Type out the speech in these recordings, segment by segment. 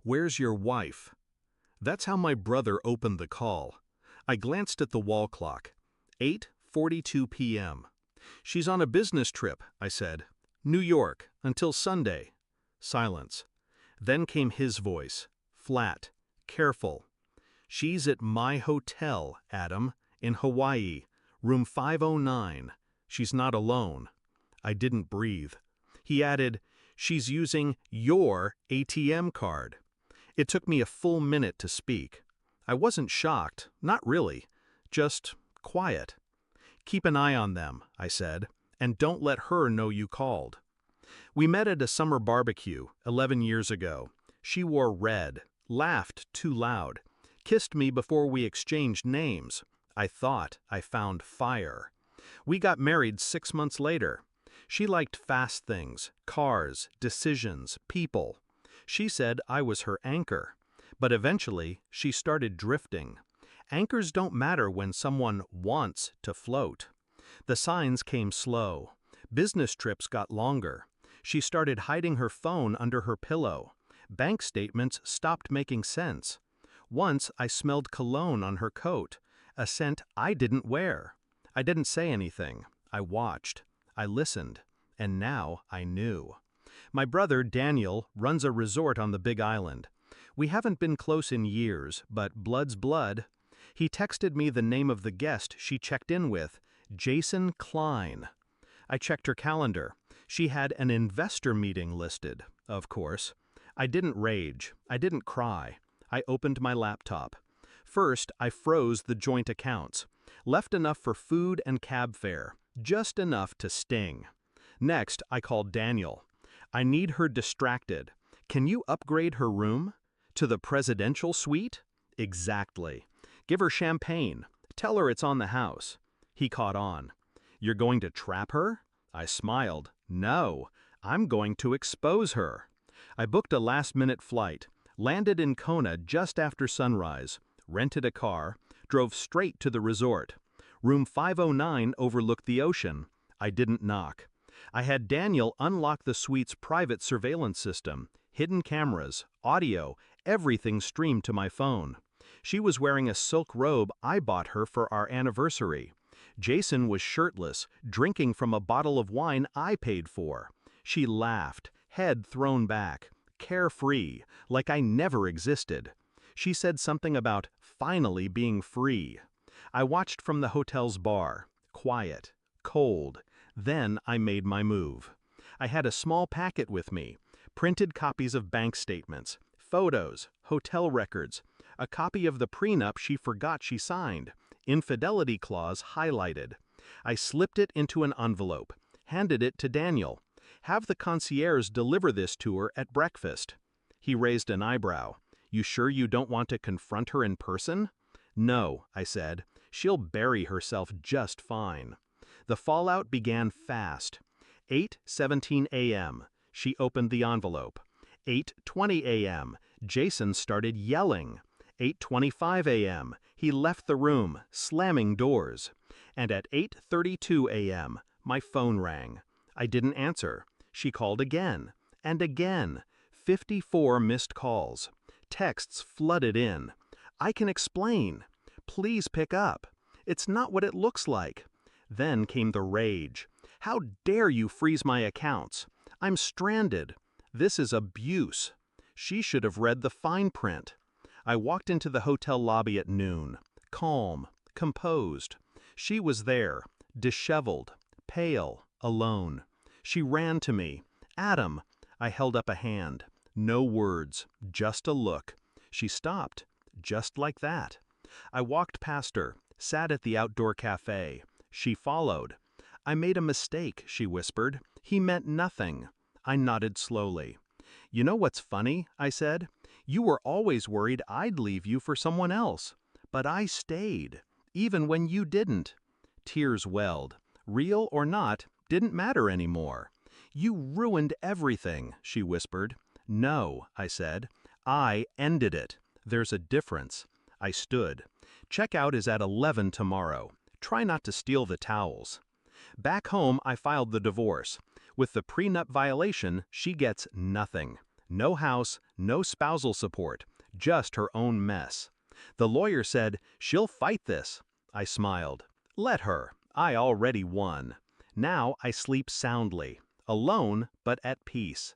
"Where's your wife?" That's how my brother opened the call. I glanced at the wall clock. 8:42 p.m. "She's on a business trip," I said. "New York, until Sunday." Silence. Then came his voice, flat, careful. "She's at my hotel, Adam, in Hawaii, room 509. She's not alone." I didn't breathe. He added, "She's using your ATM card." It took me a full minute to speak. I wasn't shocked, not really, just quiet. "Keep an eye on them," I said, "and don't let her know you called." We met at a summer barbecue 11 years ago. She wore red, laughed too loud, kissed me before we exchanged names. I thought I found fire. We got married 6 months later. She liked fast things, cars, decisions, people. She said I was her anchor. But eventually, she started drifting. Anchors don't matter when someone wants to float. The signs came slow. Business trips got longer. She started hiding her phone under her pillow. Bank statements stopped making sense. Once I smelled cologne on her coat, a scent I didn't wear. I didn't say anything. I watched. I listened. And now I knew. My brother, Daniel, runs a resort on the Big Island. We haven't been close in years, but blood's blood. He texted me the name of the guest she checked in with, Jason Klein. I checked her calendar. She had an investor meeting listed, of course. I didn't rage. I didn't cry. I opened my laptop. First, I froze the joint accounts. Left enough for food and cab fare, just enough to sting. Next, I called Daniel. "I need her distracted. Can you upgrade her room? To the presidential suite?" "Exactly. Give her champagne. Tell her it's on the house." He caught on. "You're going to trap her?" I smiled. "No, I'm going to expose her." I booked a last-minute flight, landed in Kona just after sunrise, rented a car, drove straight to the resort. Room 509 overlooked the ocean. I didn't knock. I had Daniel unlock the suite's private surveillance system, hidden cameras, audio, everything streamed to my phone. She was wearing a silk robe I bought her for our anniversary. Jason was shirtless, drinking from a bottle of wine I paid for. She laughed, head thrown back, carefree, like I never existed. She said something about finally being free. I watched from the hotel's bar, quiet, cold. Then I made my move. I had a small packet with me, printed copies of bank statements, photos, hotel records, a copy of the prenup she forgot she signed, infidelity clause highlighted. I slipped it into an envelope, handed it to Daniel. "Have the concierge deliver this to her at breakfast." He raised an eyebrow. "You sure you don't want to confront her in person?" "No," I said. "She'll bury herself just fine." The fallout began fast. 8:17 a.m. She opened the envelope. 8:20 a.m. Jason started yelling. 8:25 a.m. He left the room, slamming doors. And at 8:32 a.m. my phone rang. I didn't answer. She called again. And again. 54 missed calls. Texts flooded in. "I can explain. Please pick up. It's not what it looks like." Then came the rage. "How dare you freeze my accounts? I'm stranded. This is abuse." She should have read the fine print. I walked into the hotel lobby at noon, calm, composed. She was there, disheveled, pale, alone. She ran to me. "Adam." I held up a hand. No words, just a look. She stopped, just like that. I walked past her, sat at the outdoor cafe. She followed. "I made a mistake," she whispered. "He meant nothing." I nodded slowly. "You know what's funny?" I said. "You were always worried I'd leave you for someone else. But I stayed, even when you didn't." Tears welled. Real or not, didn't matter anymore. "You ruined everything," she whispered. "No," I said. "I ended it. There's a difference." I stood. "Checkout is at 11 tomorrow. Try not to steal the towels." Back home, I filed the divorce. With the prenup violation, she gets nothing. No house, no spousal support, just her own mess. The lawyer said, "She'll fight this." I smiled. Let her. I already won. Now I sleep soundly, alone but at peace.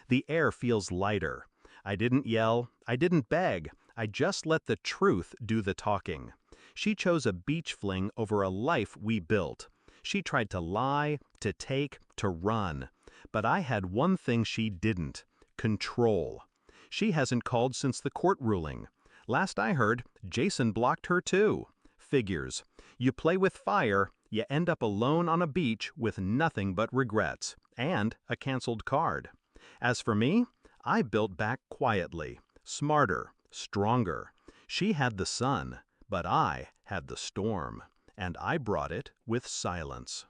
The air feels lighter. I didn't yell, I didn't beg, I just let the truth do the talking. She chose a beach fling over a life we built. She tried to lie, to take, to run. But I had one thing she didn't: control. She hasn't called since the court ruling. Last I heard, Jason blocked her too. Figures. You play with fire, you end up alone on a beach with nothing but regrets, and a canceled card. As for me, I built back quietly, smarter, stronger. She had the sun, but I had the storm, and I brought it with silence.